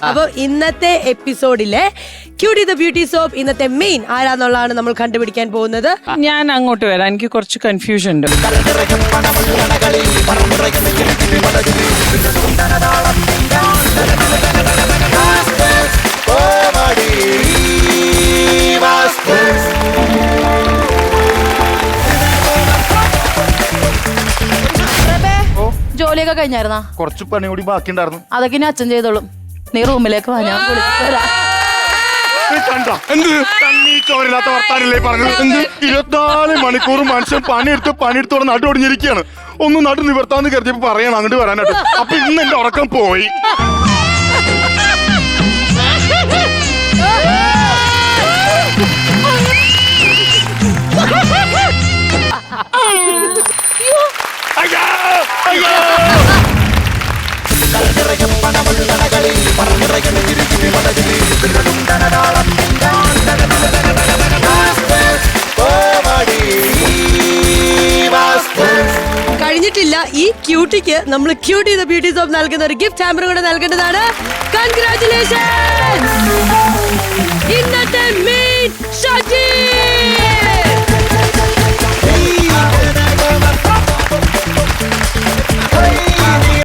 അപ്പൊ ഇന്നത്തെ എപ്പിസോഡിലെ cutie the beauty soap ഇന്നത്തെ മെയിൻ ആരാന്നുള്ളതാണ് നമ്മൾ കണ്ടുപിടിക്കാൻ പോകുന്നത്. ഞാൻ അങ്ങോട്ട് വരാം, എനിക്ക് കുറച്ച് കൺഫ്യൂഷൻ ഉണ്ട്. ജോലിയൊക്കെ കഴിഞ്ഞായിരുന്നാ? കുറച്ച് പണി കൂടി ബാക്കിണ്ടായിരുന്നു. അതൊക്കെ ഇനി അച്ഛൻ ചെയ്തോളും. നീ റൂമിലേക്ക് വാ, ഞാൻ ചോരില്ലാത്ത വർത്താനല്ലേ പറഞ്ഞത്. 24 മണിക്കൂർ മനുഷ്യൻ പണിയെടുത്തോടെ നടു ഒടിഞ്ഞിരിക്കുകയാണ്. ഒന്ന് നടു നിവർത്താന്ന് കരുതിയപ്പോ പറയണം അങ്ങോട്ട് വരാനായിട്ട്. അപ്പൊ ഇന്ന് എന്റെ ഉറക്കം പോയി. കഴിഞ്ഞിട്ടില്ല. ഈ ക്യൂട്ടിക്ക് നമ്മൾ ക്യൂട്ടി ദ ബ്യൂട്ടി സോപ്പ് നൽകുന്ന ഒരു ഗിഫ്റ്റ് ഹാമ്പർ കൂടെ നൽകേണ്ടതാണ്. കൺഗ്രാറ്റുലേഷൻസ്. ഇന്നത്തെ മെയിൻ ഷാജി.